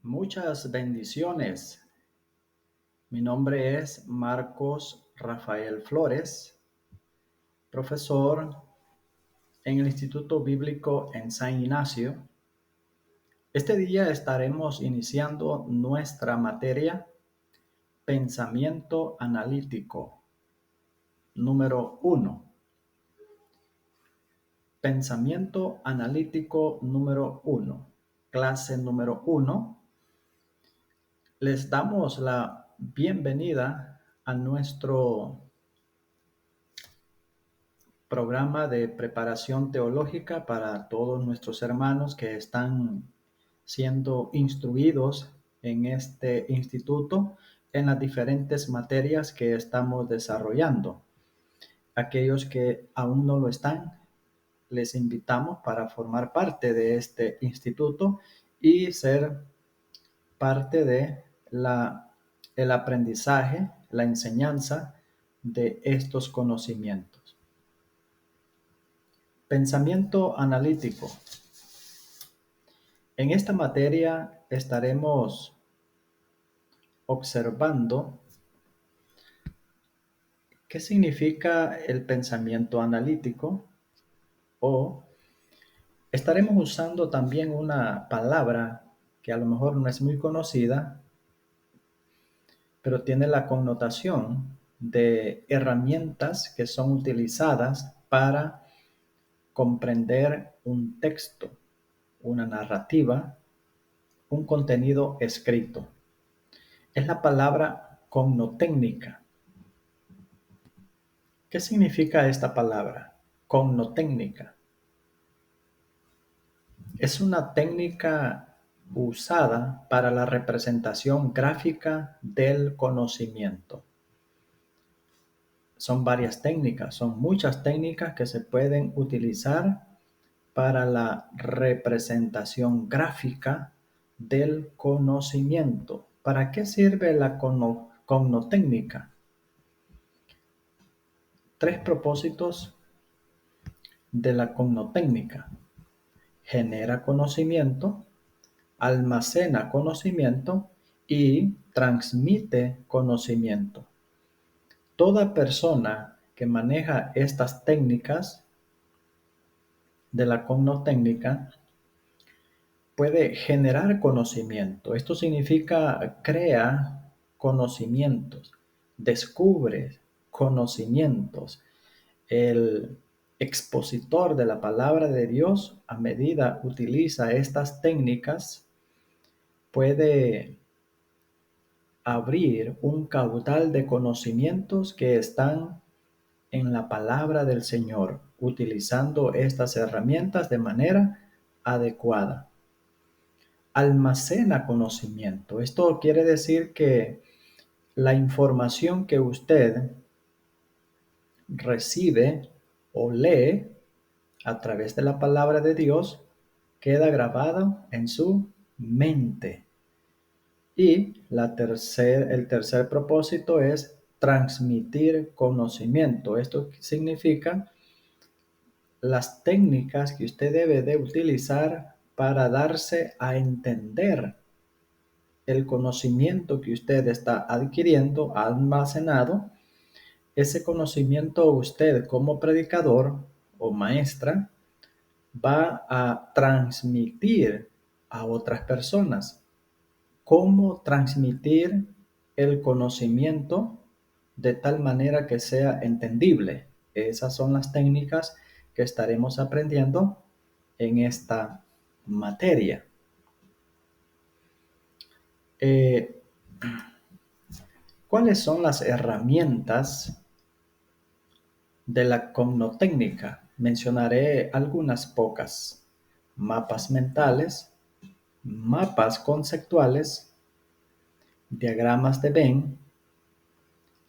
Muchas bendiciones. Mi nombre es Marcos Rafael Flores, profesor en el Instituto Bíblico en San Ignacio. Este día estaremos iniciando nuestra materia Pensamiento Analítico número 1. Pensamiento Analítico número 1. Clase número 1. Les damos la bienvenida a nuestro programa de preparación teológica para todos nuestros hermanos que están siendo instruidos en este instituto en las diferentes materias que estamos desarrollando. Aquellos que aún no lo están, les invitamos para formar parte de este instituto y ser parte de el aprendizaje, la enseñanza de estos conocimientos. Pensamiento analítico. En esta materia estaremos observando qué significa el pensamiento analítico, o estaremos usando también una palabra que a lo mejor no es muy conocida, pero tiene la connotación de herramientas que son utilizadas para comprender un texto, una narrativa, un contenido escrito. Es la palabra cognotécnica. ¿Qué significa esta palabra? Cognotécnica. Es una técnica usada para la representación gráfica del conocimiento. Son varias técnicas, son muchas técnicas que se pueden utilizar para la representación gráfica del conocimiento. ¿Para qué sirve la cognotécnica? Tres propósitos de la cognotécnica: genera conocimiento, almacena conocimiento y transmite conocimiento. Toda persona que maneja estas técnicas de la cognotécnica puede generar conocimiento. Esto significa crea conocimientos, descubre conocimientos. El expositor de la palabra de Dios, a medida utiliza estas técnicas, puede abrir un caudal de conocimientos que están en la palabra del Señor, utilizando estas herramientas de manera adecuada. Almacena conocimiento. Esto quiere decir que la información que usted recibe o lee a través de la palabra de Dios queda grabada en su mente. Y el tercer propósito es transmitir conocimiento. Esto significa las técnicas que usted debe de utilizar para darse a entender el conocimiento que usted está adquiriendo, almacenado. Ese conocimiento usted como predicador o maestra va a transmitir a otras personas. ¿Cómo transmitir el conocimiento de tal manera que sea entendible? Esas son las técnicas que estaremos aprendiendo en esta materia. ¿Cuáles son las herramientas de la cognotécnica? Mencionaré algunas pocas: mapas mentales, mapas conceptuales, diagramas de Venn,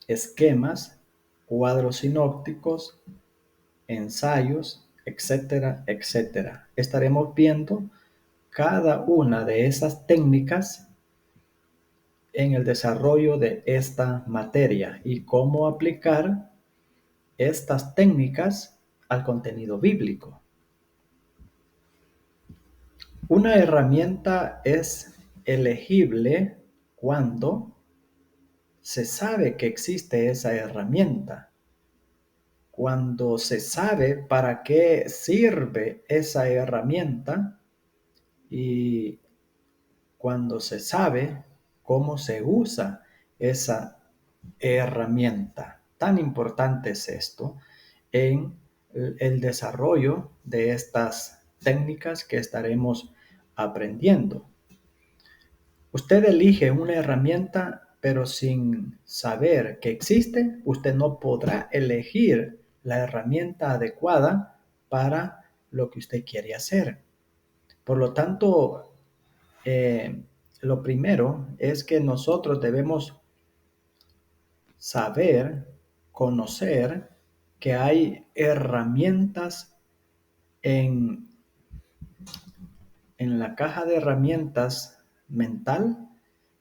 esquemas, cuadros sinópticos, ensayos, etcétera, etcétera. Estaremos viendo cada una de esas técnicas en el desarrollo de esta materia y cómo aplicar estas técnicas al contenido bíblico. Una herramienta es elegible cuando se sabe que existe esa herramienta, cuando se sabe para qué sirve esa herramienta y cuando se sabe cómo se usa esa herramienta. Tan importante es esto en el desarrollo de estas técnicas que estaremos aprendiendo. Usted elige una herramienta, pero sin saber que existe, usted no podrá elegir la herramienta adecuada para lo que usted quiere hacer. Por lo tanto, lo primero es que nosotros debemos saber, conocer que hay herramientas en, en la caja de herramientas mental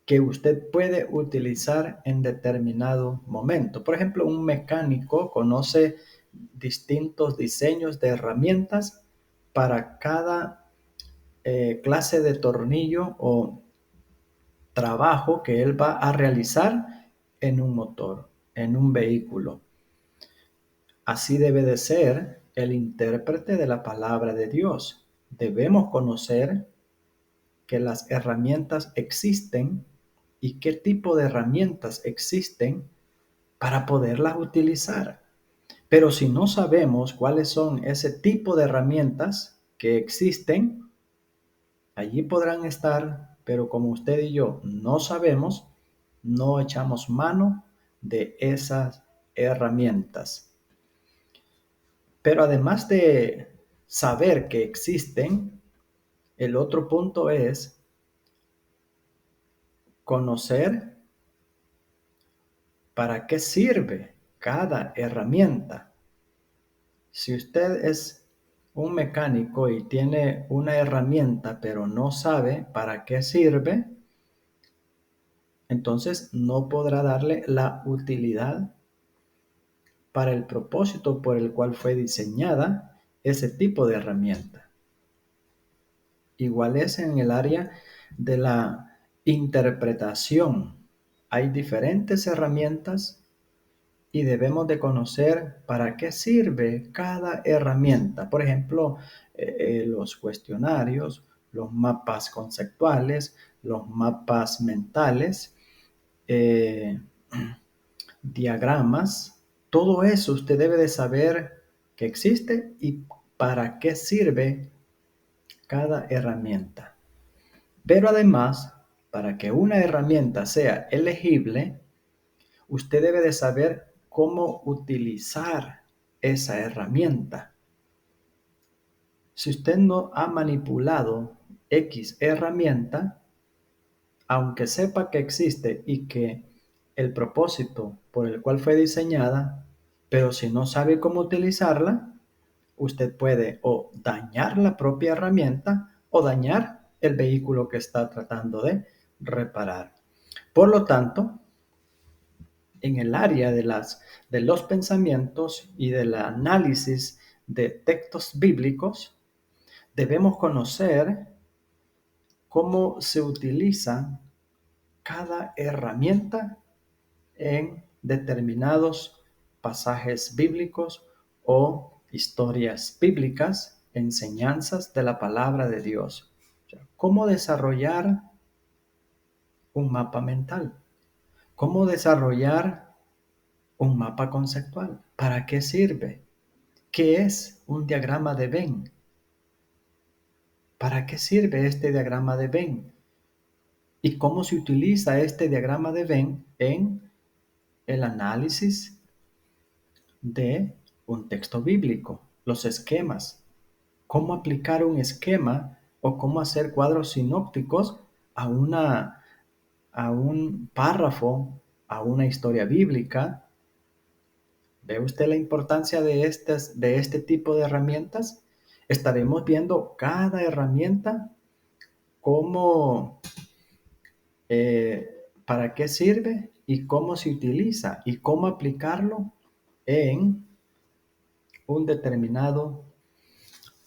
que usted puede utilizar en determinado momento. Por ejemplo, un mecánico conoce distintos diseños de herramientas para cada clase de tornillo o trabajo que él va a realizar en un motor, en un vehículo. Así debe de ser el intérprete de la palabra de Dios. Debemos conocer que las herramientas existen y qué tipo de herramientas existen para poderlas utilizar. Pero si no sabemos cuáles son ese tipo de herramientas que existen, allí podrán estar, pero como usted y yo no sabemos, no echamos mano de esas herramientas. Pero además de saber que existen, el otro punto es conocer para qué sirve cada herramienta. Si usted es un mecánico y tiene una herramienta pero no sabe para qué sirve, entonces no podrá darle la utilidad para el propósito por el cual fue diseñada ese tipo de herramienta. Igual es en el área de la interpretación. Hay diferentes herramientas y debemos de conocer para qué sirve cada herramienta. Por ejemplo, los cuestionarios, los mapas conceptuales, los mapas mentales, eh, diagramas, todo eso usted debe de saber que existe y para qué sirve cada herramienta. Pero además, para que una herramienta sea elegible, usted debe de saber cómo utilizar esa herramienta. Si usted no ha manipulado X herramienta, aunque sepa que existe y que el propósito por el cual fue diseñada, pero si no sabe cómo utilizarla, usted puede o dañar la propia herramienta o dañar el vehículo que está tratando de reparar. Por lo tanto, en el área de los pensamientos y del análisis de textos bíblicos, debemos conocer cómo se utiliza cada herramienta en determinados pasajes bíblicos o historias bíblicas, enseñanzas de la palabra de Dios. ¿Cómo desarrollar un mapa mental? ¿Cómo desarrollar un mapa conceptual? ¿Para qué sirve? ¿Qué es un diagrama de Venn? ¿Para qué sirve este diagrama de Venn? ¿Y cómo se utiliza este diagrama de Venn en el análisis de un texto bíblico? Los esquemas. ¿Cómo aplicar un esquema o cómo hacer cuadros sinópticos a un párrafo, a una historia bíblica? ¿Ve usted la importancia de este tipo de herramientas? Estaremos viendo cada herramienta, cómo, para qué sirve y cómo se utiliza y cómo aplicarlo en un determinado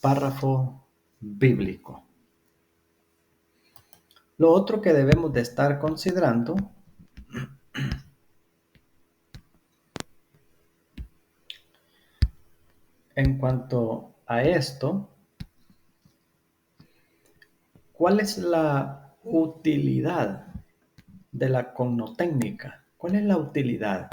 párrafo bíblico. Lo otro que debemos de estar considerando en cuanto a esto, ¿cuál es la utilidad de la cognotécnica? ¿Cuál es la utilidad?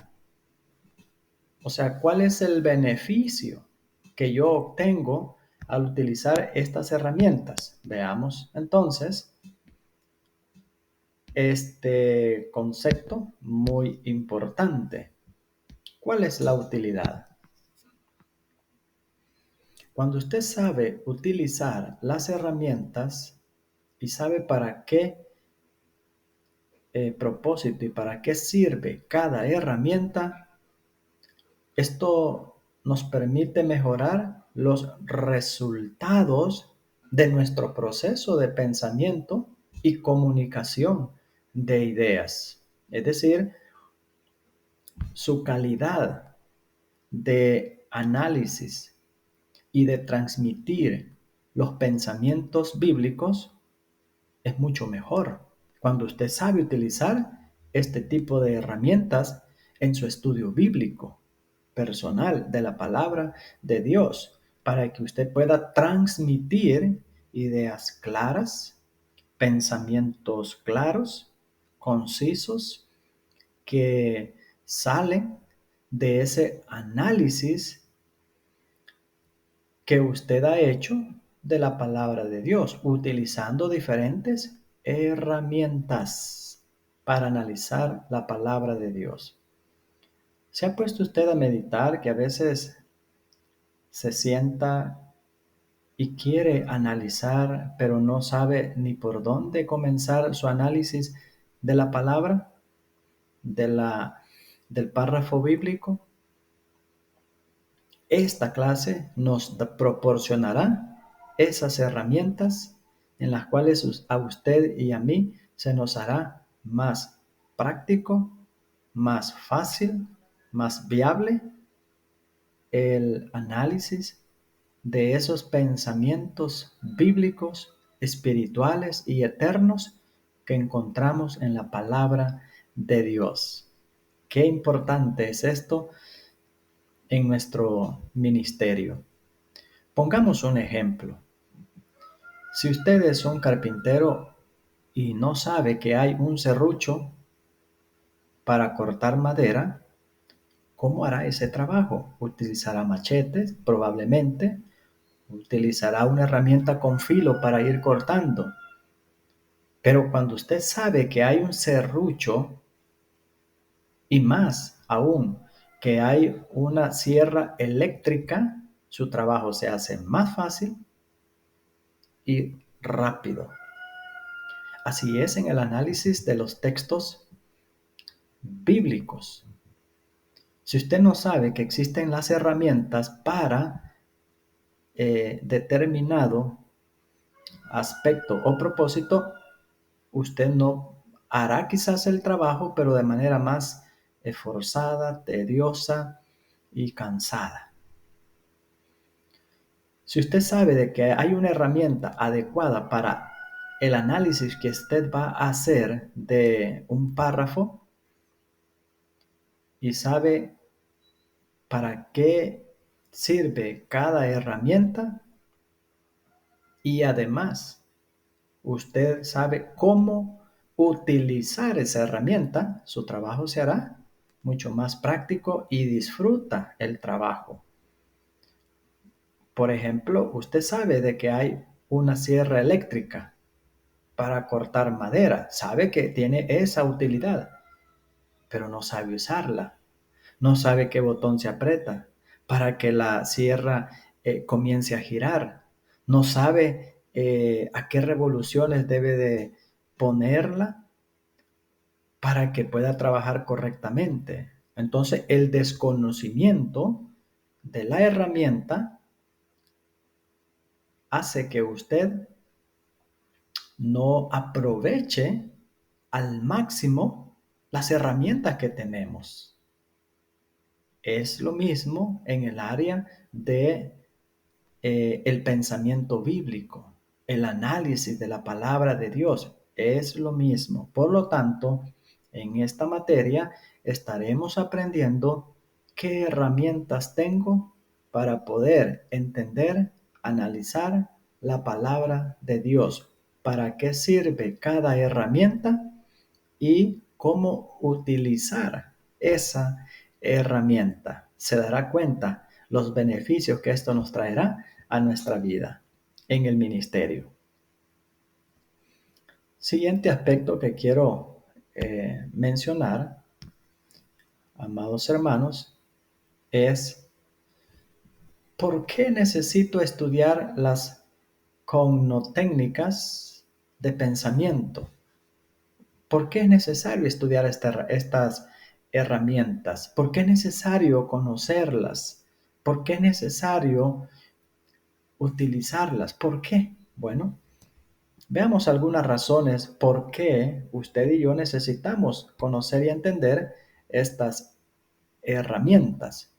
O sea, ¿cuál es el beneficio que yo obtengo al utilizar estas herramientas? Veamos entonces este concepto muy importante. ¿Cuál es la utilidad? Cuando usted sabe utilizar las herramientas y sabe para qué propósito y para qué sirve cada herramienta, esto nos permite mejorar los resultados de nuestro proceso de pensamiento y comunicación de ideas. Es decir, su calidad de análisis y de transmitir los pensamientos bíblicos es mucho mejor cuando usted sabe utilizar este tipo de herramientas en su estudio bíblico personal de la palabra de Dios para que usted pueda transmitir ideas claras, pensamientos claros, concisos, que salen de ese análisis que usted ha hecho de la palabra de Dios, utilizando diferentes herramientas para analizar la palabra de Dios. ¿Se ha puesto usted a meditar que a veces se sienta y quiere analizar, pero no sabe ni por dónde comenzar su análisis de la palabra, del párrafo bíblico? Esta clase nos proporcionará esas herramientas en las cuales a usted y a mí se nos hará más práctico, más fácil, más viable el análisis de esos pensamientos bíblicos, espirituales y eternos que encontramos en la palabra de Dios. Qué importante es esto en nuestro ministerio. Pongamos un ejemplo. Si usted es un carpintero y no sabe que hay un serrucho para cortar madera, ¿cómo hará ese trabajo? Utilizará machetes, probablemente. Utilizará una herramienta con filo para ir cortando. Pero cuando usted sabe que hay un serrucho, y más aún que hay una sierra eléctrica, su trabajo se hace más fácil y rápido. Así es en el análisis de los textos bíblicos. Si usted no sabe que existen las herramientas para determinado aspecto o propósito, usted no hará quizás el trabajo, pero de manera más esforzada, tediosa y cansada. Si usted sabe de que hay una herramienta adecuada para el análisis que usted va a hacer de un párrafo y sabe para qué sirve cada herramienta y además usted sabe cómo utilizar esa herramienta, su trabajo se hará mucho más práctico y disfruta el trabajo. Por ejemplo, usted sabe de que hay una sierra eléctrica para cortar madera, sabe que tiene esa utilidad, pero no sabe usarla, no sabe qué botón se aprieta para que la sierra comience a girar, no sabe a qué revoluciones debe de ponerla para que pueda trabajar correctamente. Entonces, el desconocimiento de la herramienta hace que usted no aproveche al máximo las herramientas que tenemos. Es lo mismo en el área de el pensamiento bíblico, el análisis de la palabra de Dios. es lo mismo. Por lo tanto, en esta materia estaremos aprendiendo qué herramientas tengo para poder entender, analizar la palabra de Dios, para qué sirve cada herramienta y cómo utilizar esa herramienta. Se dará cuenta los beneficios que esto nos traerá a nuestra vida en el ministerio. Siguiente aspecto que quiero mencionar, amados hermanos, es ¿por qué necesito estudiar las cognotécnicas de pensamiento? ¿Por qué es necesario estudiar estas herramientas? ¿Por qué es necesario conocerlas? ¿Por qué es necesario utilizarlas? ¿Por qué? Bueno, veamos algunas razones por qué usted y yo necesitamos conocer y entender estas herramientas.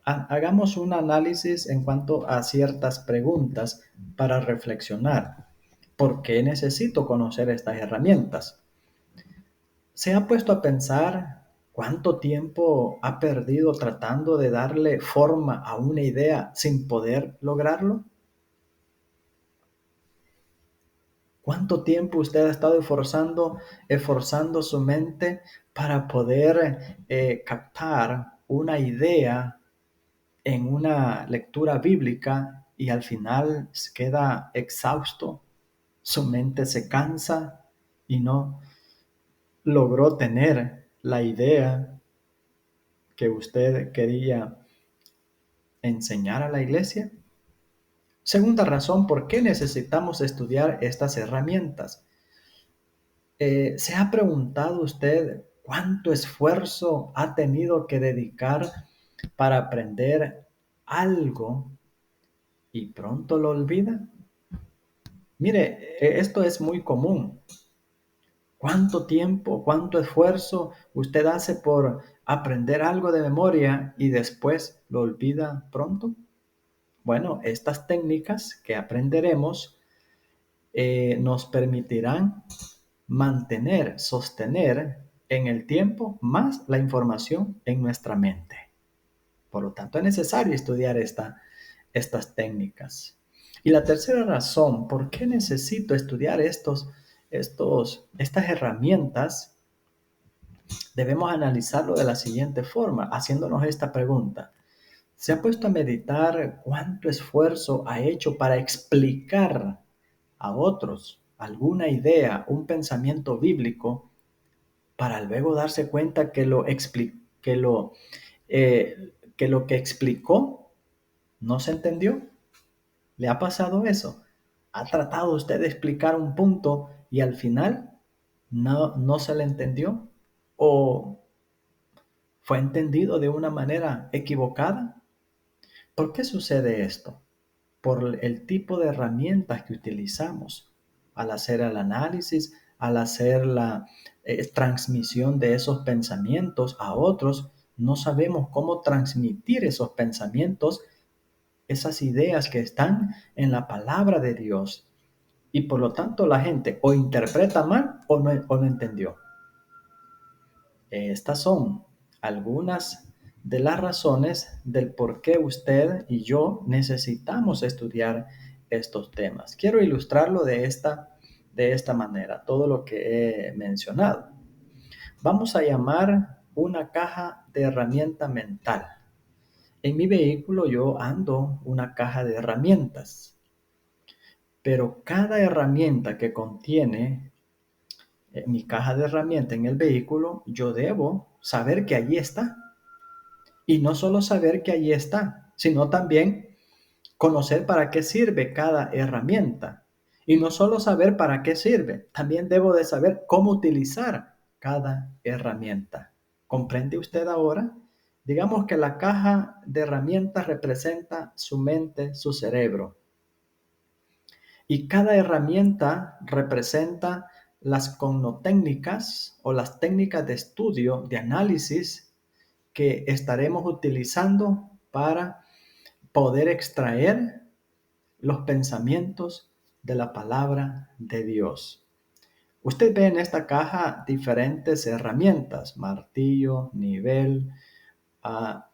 Hagamos un análisis en cuanto a ciertas preguntas para reflexionar. ¿Por qué necesito conocer estas herramientas? ¿Se ha puesto a pensar cuánto tiempo ha perdido tratando de darle forma a una idea sin poder lograrlo? ¿Cuánto tiempo usted ha estado esforzando su mente para poder captar una idea en una lectura bíblica y al final queda exhausto? Su mente se cansa y no logró tener la idea que usted quería enseñar a la iglesia. Segunda razón, ¿por qué necesitamos estudiar estas herramientas? ¿Se ha preguntado usted cuánto esfuerzo ha tenido que dedicar para aprender algo y pronto lo olvida? Mire, esto es muy común. ¿Cuánto tiempo, cuánto esfuerzo usted hace por aprender algo de memoria y después lo olvida pronto? Bueno, estas técnicas que aprenderemos nos permitirán mantener, sostener en el tiempo más la información en nuestra mente. Por lo tanto, es necesario estudiar estas técnicas. Y la tercera razón, ¿por qué necesito estudiar estas herramientas? Debemos analizarlo de la siguiente forma, haciéndonos esta pregunta. ¿Se ha puesto a meditar cuánto esfuerzo ha hecho para explicar a otros alguna idea, un pensamiento bíblico, para luego darse cuenta que lo que explicó no se entendió? ¿Le ha pasado eso? ¿Ha tratado usted de explicar un punto y al final no se le entendió? ¿O fue entendido de una manera equivocada? ¿Por qué sucede esto? Por el tipo de herramientas que utilizamos al hacer el análisis, al hacer la transmisión de esos pensamientos a otros. No sabemos cómo transmitir esos pensamientos, esas ideas que están en la palabra de Dios. Y por lo tanto la gente o interpreta mal o no entendió. Estas son algunas de las razones del por qué usted y yo necesitamos estudiar estos temas. Quiero ilustrarlo de esta manera, todo lo que he mencionado. Vamos a llamar una caja de herramienta mental. En mi vehículo yo ando una caja de herramientas, pero cada herramienta que contiene mi caja de herramientas en el vehículo, yo debo saber que allí está. Y no solo saber que allí está, sino también conocer para qué sirve cada herramienta. Y no solo saber para qué sirve, también debo de saber cómo utilizar cada herramienta. ¿Comprende usted ahora? Digamos que la caja de herramientas representa su mente, su cerebro. Y cada herramienta representa las cognotécnicas o las técnicas de estudio, de análisis que estaremos utilizando para poder extraer los pensamientos de la palabra de Dios. Usted ve en esta caja diferentes herramientas: martillo, nivel,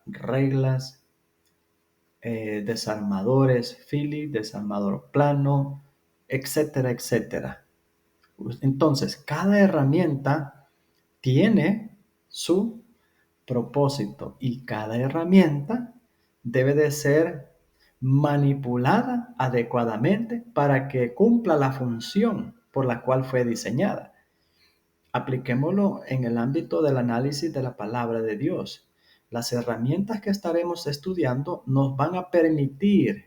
reglas, desarmadores Phillips, desarmador plano, etcétera, etcétera. Entonces, cada herramienta tiene su propósito y cada herramienta debe de ser manipulada adecuadamente para que cumpla la función por la cual fue diseñada. Apliquémoslo en el ámbito del análisis de la palabra de Dios. Las herramientas que estaremos estudiando nos van a permitir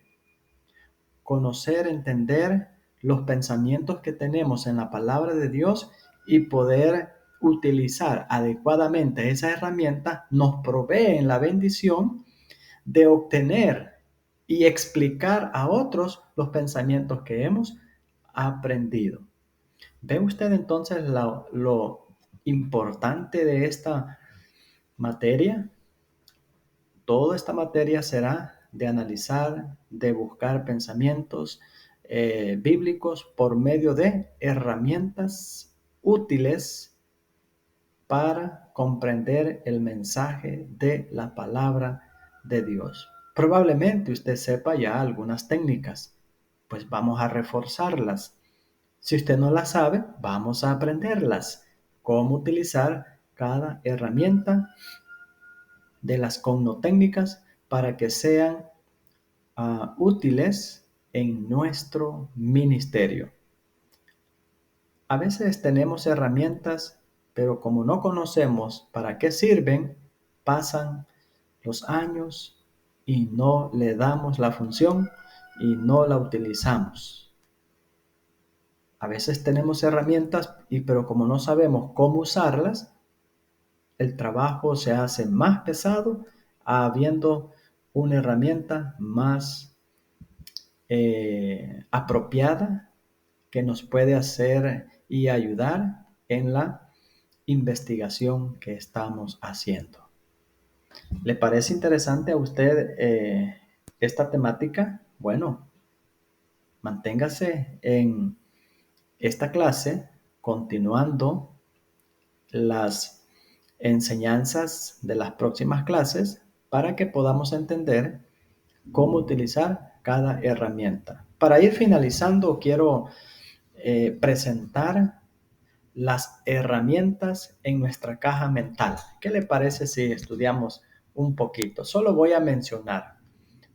conocer, entender los pensamientos que tenemos en la palabra de Dios y poder utilizar adecuadamente esa herramienta. Nos proveen la bendición de obtener y explicar a otros los pensamientos que hemos aprendido. ¿Ve usted entonces lo importante de esta materia? Toda esta materia será de analizar, de buscar pensamientos bíblicos por medio de herramientas útiles para comprender el mensaje de la palabra de Dios. Probablemente usted sepa ya algunas técnicas, pues vamos a reforzarlas. Si usted no las sabe, vamos a aprenderlas. Cómo utilizar cada herramienta de las connotécnicas para que sean útiles en nuestro ministerio. A veces tenemos herramientas, pero como no conocemos para qué sirven, pasan los años y no le damos la función y no la utilizamos. A veces tenemos herramientas, pero como no sabemos cómo usarlas, el trabajo se hace más pesado habiendo una herramienta más apropiada que nos puede hacer y ayudar en la investigación que estamos haciendo. ¿Le parece interesante a usted esta temática? Bueno, manténgase en esta clase continuando las enseñanzas de las próximas clases para que podamos entender cómo utilizar cada herramienta. Para ir finalizando, quiero presentar las herramientas en nuestra caja mental. ¿Qué le parece si estudiamos un poquito? Solo voy a mencionar.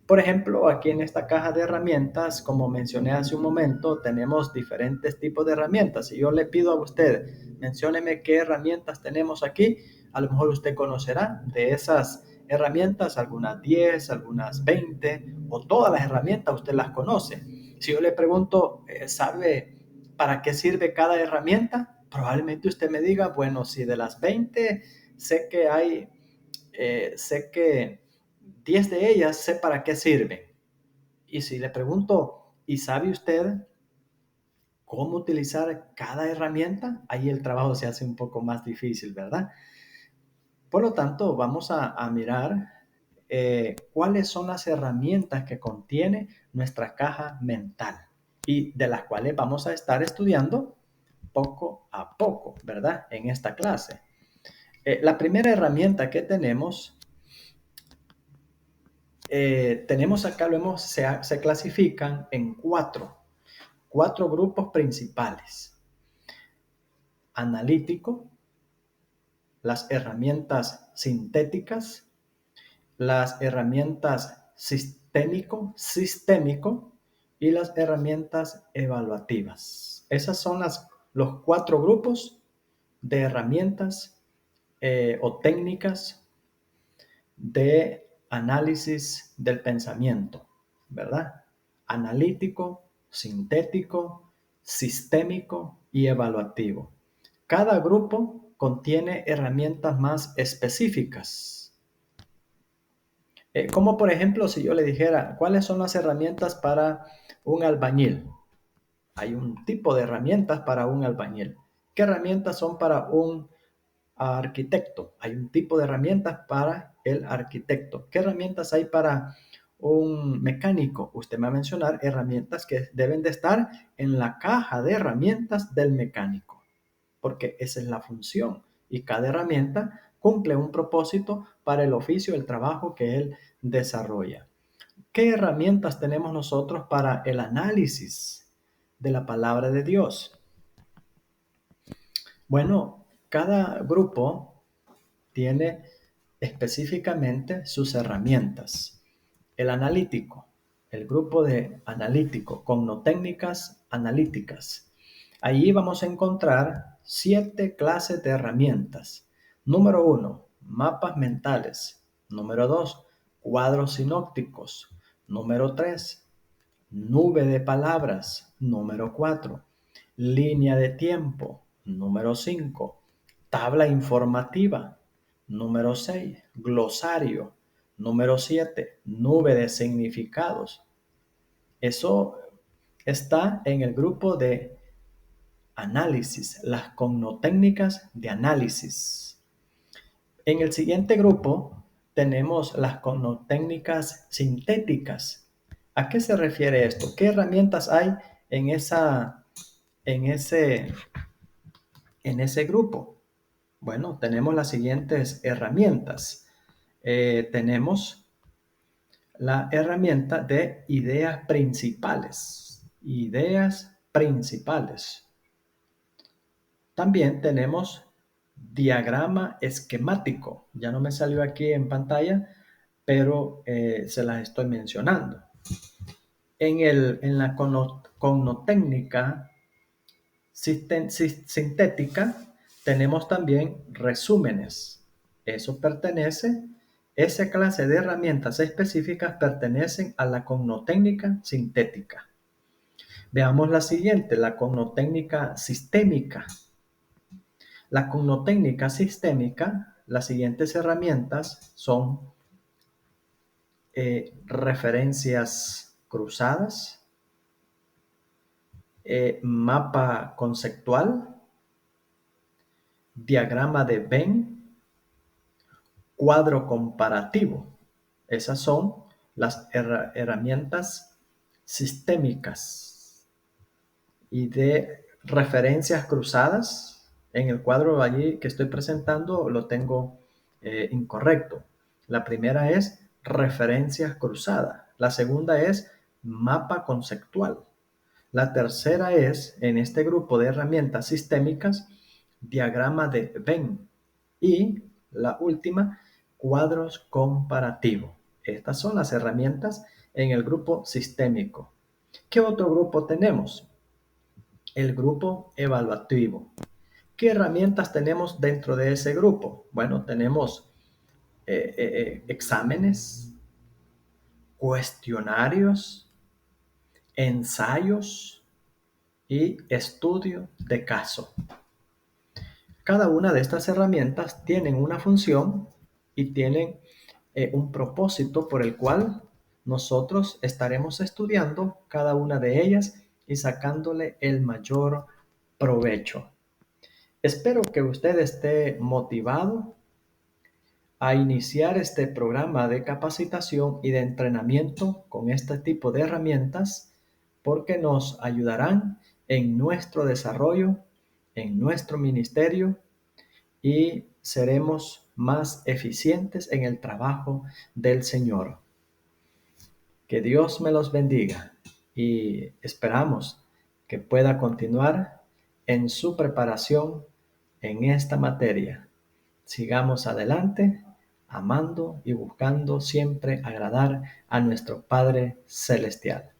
Por ejemplo, aquí en esta caja de herramientas, como mencioné hace un momento, tenemos diferentes tipos de herramientas. Si yo le pido a usted, mencióneme qué herramientas tenemos aquí, a lo mejor usted conocerá de esas herramientas, algunas 10, algunas 20, o todas las herramientas usted las conoce. Si yo le pregunto, ¿sabe para qué sirve cada herramienta? Probablemente usted me diga, bueno, si de las 20 sé que hay, sé que 10 de ellas sé para qué sirven. Y si le pregunto, ¿y sabe usted cómo utilizar cada herramienta? Ahí el trabajo se hace un poco más difícil, ¿verdad? Por lo tanto, vamos a mirar cuáles son las herramientas que contiene nuestra caja mental y de las cuales vamos a estar estudiando poco a poco, ¿verdad? En esta clase. La primera herramienta que tenemos acá, se clasifican en cuatro grupos principales: analítico, las herramientas sintéticas, las herramientas sistémico y las herramientas evaluativas. Esas son los cuatro grupos de herramientas o técnicas de análisis del pensamiento, ¿verdad? Analítico, sintético, sistémico y evaluativo. Cada grupo contiene herramientas más específicas. Como por ejemplo, si yo le dijera, ¿cuáles son las herramientas para un albañil? Hay un tipo de herramientas para un albañil. ¿Qué herramientas son para un arquitecto? Hay un tipo de herramientas para el arquitecto. ¿Qué herramientas hay para un mecánico? Usted me va a mencionar herramientas que deben de estar en la caja de herramientas del mecánico. porque esa es la función. Y cada herramienta cumple un propósito para el oficio, el trabajo que él desarrolla. ¿Qué herramientas tenemos nosotros para el análisis de la palabra de Dios? Bueno, cada grupo tiene específicamente sus herramientas. El analítico, el grupo de analítico, cognotécnicas analíticas. Allí vamos a encontrar 7 clases de herramientas. Número 1, mapas mentales. Número 2, cuadros sinópticos. Número 3, nube de palabras. Número 4, línea de tiempo. Número 5, tabla informativa. Número 6, glosario. Número 7, nube de significados. Eso está en el grupo de análisis, las cognotécnicas de análisis. En el siguiente grupo tenemos las cognotécnicas sintéticas. ¿A qué se refiere esto? ¿Qué herramientas hay en, en, ese, en ese grupo? Bueno, tenemos las siguientes herramientas. Tenemos la herramienta de ideas principales. Ideas principales. También tenemos diagrama esquemático. Ya no me salió aquí en pantalla, pero se las estoy mencionando. En la cognotécnica sintética tenemos también resúmenes. Esa clase de herramientas específicas pertenecen a la cognotécnica sintética. Veamos la siguiente, la cognotécnica sistémica. La cognotécnica sistémica, las siguientes herramientas son referencias cruzadas, mapa conceptual, diagrama de Venn, cuadro comparativo. Esas son las herramientas sistémicas. Y de referencias cruzadas, en el cuadro allí que estoy presentando lo tengo incorrecto. La primera es referencias cruzadas. La segunda es mapa conceptual. La tercera es, en este grupo de herramientas sistémicas, diagrama de Venn. Y la última, cuadros comparativos. Estas son las herramientas en el grupo sistémico. ¿Qué otro grupo tenemos? El grupo evaluativo. ¿Qué herramientas tenemos dentro de ese grupo? Bueno, tenemos exámenes, cuestionarios, ensayos y estudio de caso. Cada una de estas herramientas tienen una función y tienen un propósito por el cual nosotros estaremos estudiando cada una de ellas y sacándole el mayor provecho. Espero que usted esté motivado a iniciar este programa de capacitación y de entrenamiento con este tipo de herramientas porque nos ayudarán en nuestro desarrollo, en nuestro ministerio y seremos más eficientes en el trabajo del Señor. Que Dios me los bendiga y esperamos que pueda continuar en su preparación en esta materia. Sigamos adelante, amando y buscando siempre agradar a nuestro Padre Celestial.